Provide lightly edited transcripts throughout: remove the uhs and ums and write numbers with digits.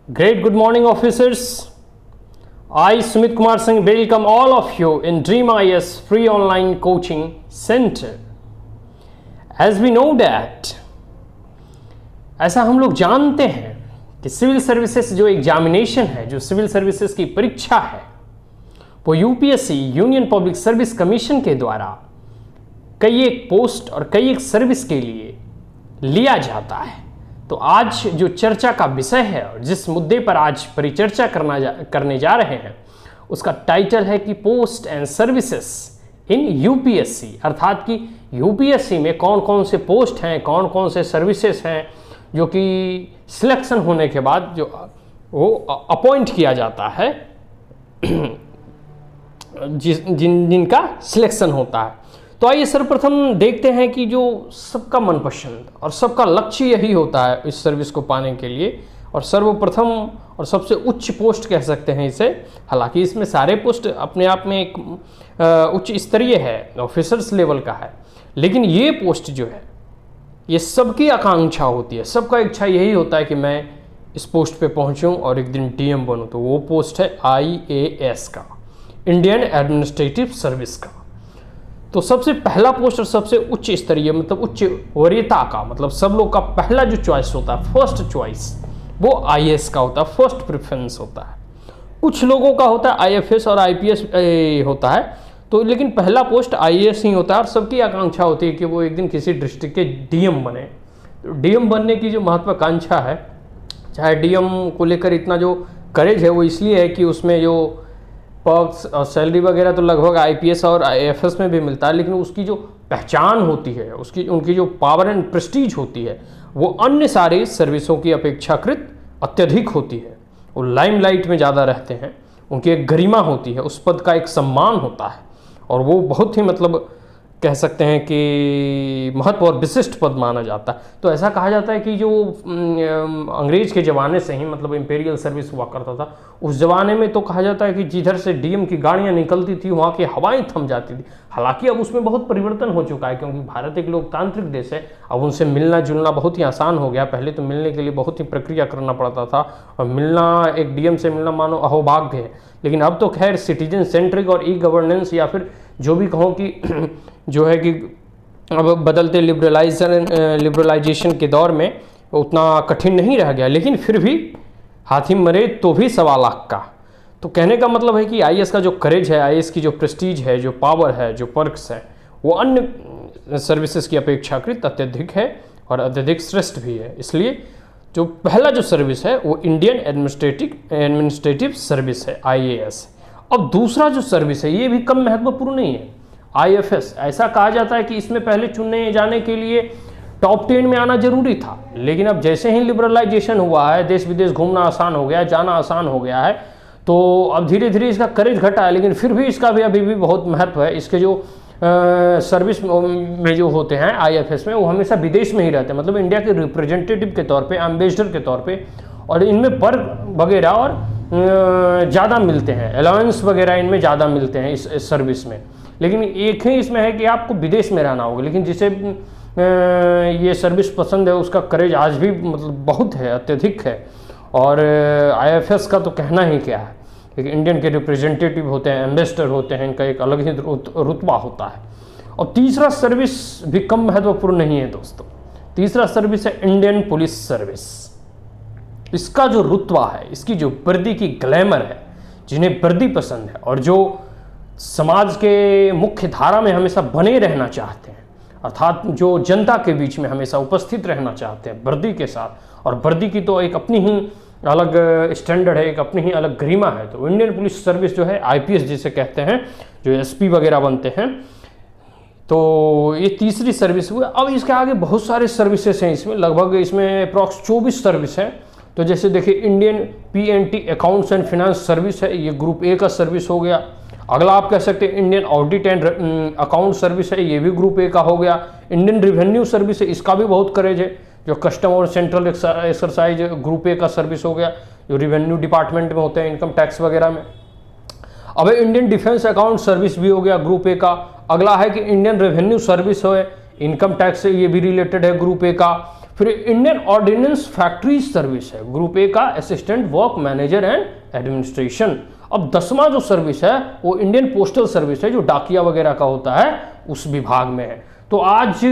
Great good morning, officers. I, Sumit Kumar Singh, welcome all of you in Dream IS free online coaching center. As we know that, ऐसा हम लोग जानते हैं कि civil services जो examination है, जो सिविल सर्विसेज की परीक्षा है, वो UPSC union public service commission के द्वारा कई एक पोस्ट और कई एक सर्विस के लिए लिया जाता है। तो आज जो चर्चा का विषय है और जिस मुद्दे पर आज परिचर्चा करने जा रहे हैं उसका टाइटल है कि post and services in UPSC, अर्थात कि यूपीएससी में कौन कौन से पोस्ट हैं, कौन कौन से सर्विसेज हैं जो कि सिलेक्शन होने के बाद जो वो अपॉइंट किया जाता है जिनका सिलेक्शन होता है। तो आइए सर्वप्रथम देखते हैं कि जो सबका मनपसंद और सबका लक्ष्य यही होता है इस सर्विस को पाने के लिए, और सर्वप्रथम और सबसे उच्च पोस्ट कह सकते हैं इसे। हालांकि इसमें सारे पोस्ट अपने आप में एक उच्च स्तरीय है, ऑफिसर्स लेवल का है, लेकिन ये पोस्ट जो है ये सबकी आकांक्षा होती है, सबका इच्छा यही होता है कि मैं इस पोस्ट पे पहुंचूं और एक दिन डीएम बनूं। तो वो पोस्ट है आईएएस का, इंडियन एडमिनिस्ट्रेटिव सर्विस का। तो सबसे पहला पोस्ट और सबसे उच्च स्तरीय मतलब उच्च वरीयता का मतलब सब लोग का पहला जो चॉइस होता है, फर्स्ट चॉइस, वो आईएएस का होता है, फर्स्ट प्रेफरेंस होता है। कुछ लोगों का होता है आईएफएस और आईपीएस होता है, तो लेकिन पहला पोस्ट आईएएस ही होता है और सबकी आकांक्षा होती है कि वो एक दिन किसी डिस्ट्रिक्ट के डीएम बने। तो डीएम बनने की जो महत्वाकांक्षा है, चाहे डीएम को लेकर इतना जो करेज है, वो इसलिए है कि उसमें जो पर्क्स और सैलरी वगैरह तो लगभग आईपीएस और आईएफएस में भी मिलता है, लेकिन उसकी जो पहचान होती है, उनकी जो पावर एंड प्रेस्टीज होती है, वो अन्य सारी सर्विसों की अपेक्षाकृत अत्यधिक होती है। वो लाइमलाइट में ज़्यादा रहते हैं, उनकी एक गरिमा होती है, उस पद का एक सम्मान होता है और वो बहुत ही मतलब कह सकते हैं कि महत्व और विशिष्ट पद माना जाता है। तो ऐसा कहा जाता है कि जो अंग्रेज के ज़माने से ही मतलब इंपीरियल सर्विस हुआ करता था, उस ज़माने में तो कहा जाता है कि जिधर से डीएम की गाड़ियाँ निकलती थी वहाँ की हवाएं थम जाती थी। हालांकि अब उसमें बहुत परिवर्तन हो चुका है, क्योंकि भारत एक लोकतांत्रिक देश है, अब उनसे मिलना जुलना बहुत ही आसान हो गया। पहले तो मिलने के लिए बहुत ही प्रक्रिया करना पड़ता था और मिलना, एक डीएम से मिलना मानो अहोभाग्य है। लेकिन अब तो खैर सिटीजन सेंट्रिक और ई गवर्नेंस या फिर जो भी कहो कि जो है कि अब बदलते लिबरलाइजेशन के दौर में उतना कठिन नहीं रह गया, लेकिन फिर भी हाथी मरे तो भी 1.25 लाख का। तो कहने का मतलब है कि आईएएस का जो करेज है, आईएएस की जो प्रेस्टीज है, जो पावर है, जो पर्क्स है, वो अन्य सर्विसेज की अपेक्षाकृत अत्यधिक है और अत्यधिक श्रेष्ठ भी है। इसलिए जो पहला जो सर्विस है वो इंडियन एडमिनिस्ट्रेटिव सर्विस है, आईएएस। अब दूसरा जो सर्विस है ये भी कम महत्वपूर्ण नहीं है, आईएफएस। ऐसा कहा जाता है कि इसमें पहले चुनने जाने के लिए टॉप 10 में आना जरूरी था, लेकिन अब जैसे ही लिबरलाइजेशन हुआ है, देश विदेश घूमना आसान हो गया है, जाना आसान हो गया है, तो अब धीरे धीरे इसका करेज घटा है, लेकिन फिर भी इसका भी अभी भी बहुत महत्व है। इसके जो सर्विस में जो होते हैं आईएफएस में, वो हमेशा विदेश में ही रहते हैं, मतलब इंडिया के रिप्रेजेंटेटिव के तौर पे, एम्बेसडर के तौर पे, और इनमें पर्क वगैरह और ज़्यादा मिलते हैं, अलाउंस वगैरह इनमें ज़्यादा मिलते हैं इस सर्विस में। लेकिन एक ही इसमें है कि आपको विदेश में रहना होगा, लेकिन जिसे ये सर्विस पसंद है उसका करेज आज भी मतलब बहुत है, अत्यधिक है। और आईएफएस का तो कहना ही क्या है, एक इंडियन के रिप्रेजेंटेटिव होते हैं, एम्बेसडर होते हैं, इनका एक अलग ही रुतबा होता है। और तीसरा सर्विस भी कम महत्वपूर्ण नहीं है दोस्तों, तीसरा सर्विस है इंडियन पुलिस सर्विस। इसका जो रुतबा है, इसकी जो वर्दी की ग्लैमर है, जिन्हें वर्दी पसंद है और जो समाज के मुख्य धारा में हमेशा बने रहना चाहते हैं, अर्थात जो जनता के बीच में हमेशा उपस्थित रहना चाहते हैं वर्दी के साथ, और वर्दी की तो एक अपनी ही अलग स्टैंडर्ड है, एक अपनी ही अलग गरिमा है। तो इंडियन पुलिस सर्विस जो है, आईपीएस जिसे कहते हैं, जो एसपी वगैरह बनते हैं, तो ये तीसरी सर्विस हुई। अब इसके आगे बहुत सारे सर्विसेज हैं, इसमें लगभग इसमें अप्रॉक्स 24 सर्विस है। तो जैसे देखिए, Indian PNT accounts and finance service है, ये ग्रुप ए का सर्विस हो गया। अगला आप कह सकते हैं Indian audit and account service है, ये भी ग्रुप ए का हो गया। इंडियन रेवेन्यू सर्विस है, इसका भी बहुत करेज है, जो कस्टम और सेंट्रल एक्सरसाइज ग्रुप ए का सर्विस हो गया, जो रेवेन्यू डिपार्टमेंट में होते हैं, इनकम टैक्स वगैरह में। अब इंडियन डिफेंस अकाउंट सर्विस भी हो गया ग्रुप ए का। अगला है कि इंडियन रेवेन्यू सर्विस है, इनकम टैक्स से ये भी रिलेटेड है, ग्रुप ए का। फिर इंडियन ऑर्डिनेंस फैक्ट्री सर्विस है, ग्रुप ए का assistant work manager and administration. अब 10वां जो सर्विस है वो इंडियन पोस्टल सर्विस है, जो डाकिया वगैरह का होता है उस विभाग में है। तो आज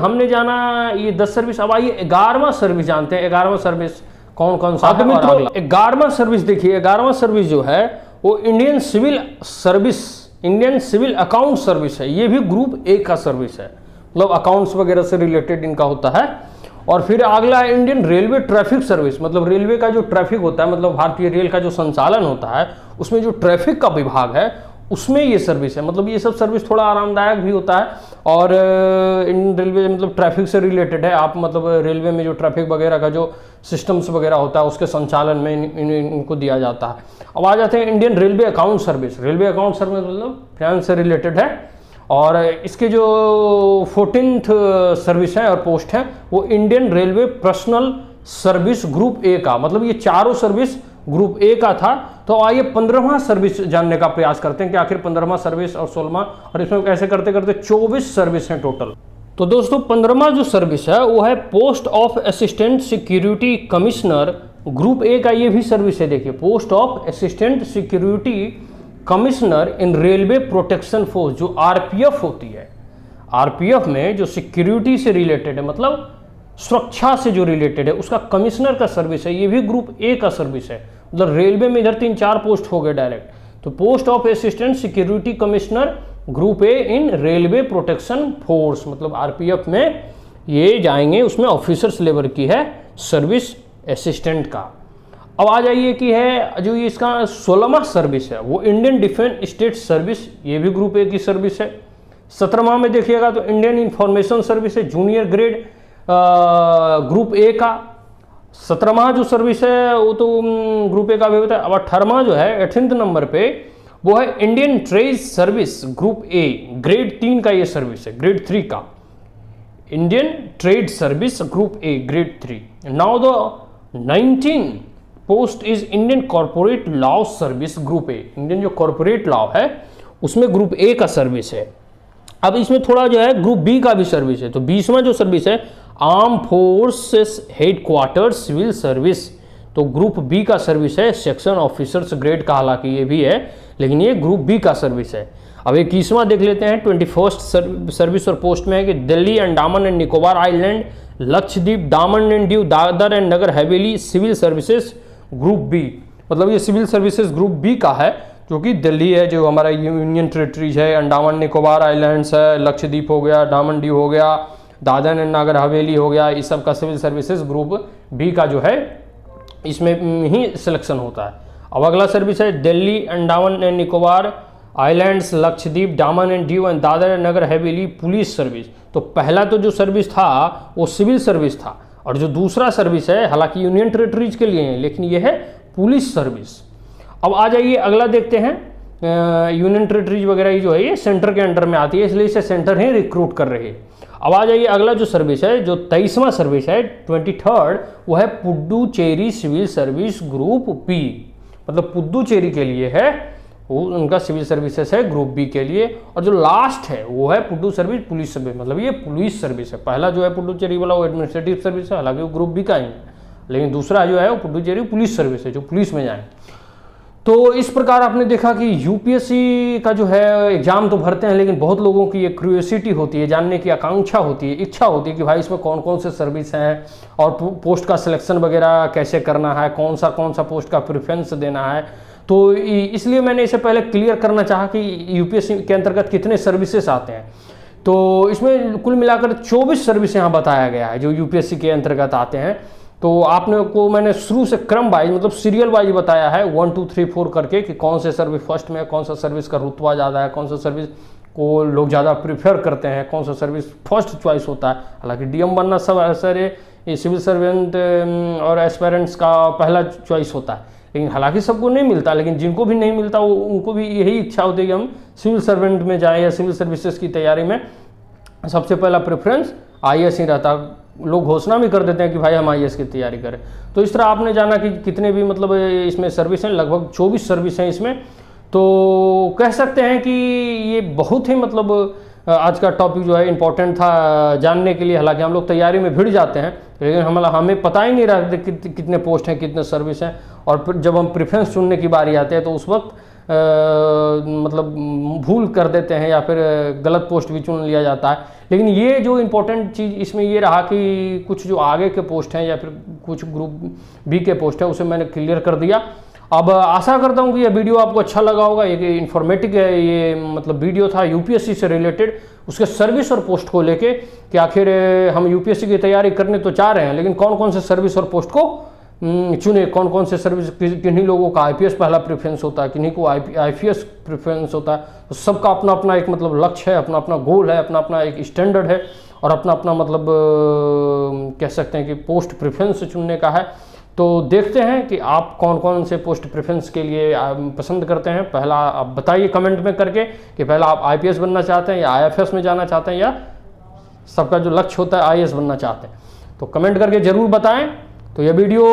हमने जाना ये 10 सर्विस। अब आइए 11वां सर्विस जानते हैं। 11वां सर्विस कौन कौन सा है? मित्रों 11वां सर्विस देखिए, 11वां सर्विस जो है वो Indian civil service, Indian civil account service है। ये भी ग्रुप ए का सर्विस है, मतलब अकाउंट्स वगैरह से रिलेटेड इनका होता है। और फिर अगला है इंडियन रेलवे ट्रैफिक सर्विस, मतलब रेलवे का जो ट्रैफिक होता है, मतलब भारतीय रेल का जो संचालन होता है उसमें जो ट्रैफिक का विभाग है उसमें ये सर्विस है। मतलब ये सब सर्विस थोड़ा आरामदायक भी होता है और इंडियन रेलवे मतलब ट्रैफिक से रिलेटेड है। आप मतलब रेलवे में जो ट्रैफिक वगैरह का जो सिस्टम्स वगैरह होता है उसके संचालन में इनको दिया जाता है। अब आ जाते हैं Indian railway account service. Railway account service मतलब फाइनेंस से रिलेटेड है और इसके जो 14th सर्विस है और पोस्ट है वो Indian railway personal service group A का, मतलब ये चारों सर्विस ग्रुप ए का था। तो आइए 15वां सर्विस जानने का प्रयास करते हैं कि आखिर 15वां सर्विस और 16वां, और इसमें ऐसे करते करते 24 सर्विस हैं टोटल। तो दोस्तों 15वां जो सर्विस है वो है post of assistant security commissioner group A का। ये भी सर्विस है, देखिए post of assistant security commissioner in railway protection force, जो आरपीएफ होती है। आरपीएफ में जो सिक्योरिटी से रिलेटेड है, मतलब सुरक्षा से जो रिलेटेड है, उसका कमिश्नर का सर्विस है। ये भी ग्रुप ए का सर्विस है। मतलब रेलवे में इधर 3-4 पोस्ट हो गए डायरेक्ट। तो post of assistant security commissioner group A in railway protection force, मतलब आरपीएफ में ये जाएंगे, उसमें ऑफिसर्स लेवल की है सर्विस असिस्टेंट का। अब आ जाइए कि है जो ये इसका 16वां सर्विस है वो इंडियन डिफेंस स्टेट सर्विस, ये भी ग्रुप ए की सर्विस है। 17वां में देखिएगा तो इंडियन इंफॉर्मेशन सर्विस है, जूनियर ग्रेड ग्रुप ए का। 17वां जो सर्विस है वो तो ग्रुप ए का भी होता है। अब 18वां जो है 18th नंबर पे वो है Indian trade service group A, grade 3 का ये सर्विस है, ग्रेड 3 का Indian trade service group A grade 3। Now the 19 post is Indian corporate law service group A. Indian जो कॉर्पोरेट लॉ है उसमें ग्रुप ए का सर्विस है। अब इसमें थोड़ा जो है ग्रुप बी का भी सर्विस है। तो 20वां जो सर्विस है arm forces headquarter civil service, तो ग्रुप बी का सर्विस है, सेक्शन ऑफिसर्स ग्रेड का, हालांकि ये भी है लेकिन ये ग्रुप बी का सर्विस है। अब 21वां देख लेते हैं। 21st सर्विस और पोस्ट में है कि Delhi Andaman and Nicobar island, Lakshadweep, Daman and Diu, Dadar and Nagar Haveli civil services group B, मतलब ये सिविल सर्विसेज ग्रुप बी का है, जो कि दिल्ली है, जो हमारा यूनियन टेरिटरीज है, अंडमान निकोबार आइलैंड्स है, लक्षद्वीप हो गया, दामन दीव हो गया, दादर एंड नगर हवेली हो गया, इस सब का सिविल सर्विसेज ग्रुप बी का जो है इसमें ही सिलेक्शन होता है। अब अगला सर्विस है Delhi Andaman and Nicobar islands, Lakshadweep, Daman and Diu and Dadra and Nagar Haveli police service. तो पहला तो जो सर्विस था वो सिविल सर्विस था, और जो दूसरा सर्विस है हालांकि यूनियन टेरिटरीज के लिए है लेकिन ये है पुलिस सर्विस। अब आ जाइए अगला देखते हैं। यूनियन टेरिटरीज वगैरह जो है ये सेंटर के अंडर में आती है, इसलिए इसे सेंटर ही रिक्रूट कर रहे हैं। अब आ जाइए अगला जो सर्विस है, जो 23वां सर्विस है 23rd, वो है Puducherry civil service group B, मतलब पुडुचेरी के लिए है वो, उनका सिविल सर्विसेज है ग्रुप बी के लिए। और जो लास्ट है वो है पुडु सर्विस पुलिस सर्विस, मतलब ये पुलिस सर्विस है। पहला जो है पुडुचेरी वाला वो एडमिनिस्ट्रेटिव सर्विस है, हालांकि वो ग्रुप बी का ही है, लेकिन दूसरा जो है वो पुडुचेरी पुलिस सर्विस है, जो पुलिस में जाए। तो इस प्रकार आपने देखा कि यूपीएससी का जो है एग्जाम तो भरते हैं, लेकिन बहुत लोगों की एक क्यूरियोसिटी होती है, जानने की आकांक्षा होती है, इच्छा होती है कि भाई इसमें कौन कौन से सर्विस हैं और पोस्ट का सिलेक्शन वगैरह कैसे करना है, कौन सा पोस्ट का प्रेफरेंस देना है। तो इसलिए मैंने इसे पहले क्लियर करना चाहा कि यूपीएससी के अंतर्गत कितने सर्विसेज आते हैं। तो इसमें कुल मिलाकर 24 सर्विस यहाँ बताया गया है जो यूपीएससी के अंतर्गत आते हैं। तो आपने को मैंने शुरू से क्रम वाइज, मतलब सीरियल वाइज बताया है 1 2 3 4 करके कि कौन से सर्विस फर्स्ट में, कौन सा सर्विस का रुतबा ज़्यादा है, कौन सा सर्विस को लोग ज़्यादा प्रीफर करते हैं, कौन सा सर्विस फर्स्ट चॉइस होता है। हालांकि डीएम बनना सब सारे ये सिविल सर्वेंट और एस्पायरेंट्स का पहला चॉइस होता है, लेकिन हालांकि सबको नहीं मिलता, लेकिन जिनको भी नहीं मिलता वो उनको भी यही इच्छा होती है कि हम सिविल सर्वेंट में जाएँ या सिविल सर्विसेज की तैयारी में सबसे पहला प्रेफरेंस आईएएस ही रहता। लोग घोषणा भी कर देते हैं कि भाई हम आईएएस की तैयारी करें। तो इस तरह आपने जाना कि कितने भी मतलब इसमें सर्विस हैं, लगभग 24 सर्विस हैं इसमें। तो कह सकते हैं कि ये बहुत ही मतलब आज का टॉपिक जो है इम्पोर्टेंट था जानने के लिए। हालांकि हम लोग तैयारी में भिड़ जाते हैं, लेकिन हमें पता ही नहीं रहता कितने पोस्ट हैं, कितने सर्विस हैं, और फिर जब हम प्रेफरेंस चुनने की बारी आते हैं तो उस वक्त मतलब भूल कर देते हैं या फिर गलत पोस्ट भी चुन लिया जाता है। लेकिन ये जो इम्पोर्टेंट चीज़ इसमें ये रहा कि कुछ जो आगे के पोस्ट हैं या फिर कुछ ग्रुप बी के पोस्ट हैं उसे मैंने क्लियर कर दिया। अब आशा करता हूँ कि ये वीडियो आपको अच्छा लगा होगा। ये इन्फॉर्मेटिव है, ये मतलब वीडियो था यूपीएससी से रिलेटेड, उसके सर्विस और पोस्ट को लेके कि आखिर हम यूपीएससी की तैयारी करने तो चाह रहे हैं, लेकिन कौन कौन से सर्विस और पोस्ट को चुने, कौन कौन से सर्विस, किन्हीं लोगों का आईपीएस पहला प्रेफरेंस होता है, किन्हीं को आईपीएस प्रेफरेंस होता है। तो सबका अपना अपना एक मतलब लक्ष्य है, अपना अपना गोल है, अपना अपना एक स्टैंडर्ड है, और अपना अपना मतलब कह सकते हैं कि पोस्ट प्रेफरेंस चुनने का है। तो देखते हैं कि आप कौन कौन से पोस्ट प्रेफरेंस के लिए पसंद करते हैं। पहला आप बताइए कमेंट में करके कि पहला आप आईपीएस बनना चाहते हैं या आईएफएस में जाना चाहते हैं, या सबका जो लक्ष्य होता है आईएएस बनना चाहते हैं। तो कमेंट करके ज़रूर बताएं। तो यह वीडियो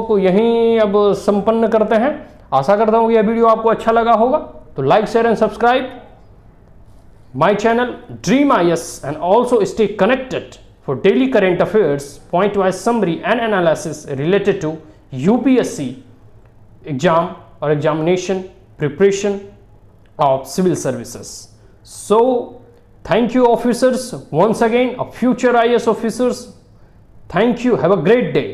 को यहीं अब संपन्न करते हैं। आशा करता हूँ कि यह वीडियो आपको अच्छा लगा होगा। तो like, share and subscribe my channel dream IAS and also stay connected for daily current affairs, point-wise summary and analysis related to UPSC exam or examination preparation of civil services. So, thank you officers once again, future IAS officers. Thank you. Have a great day.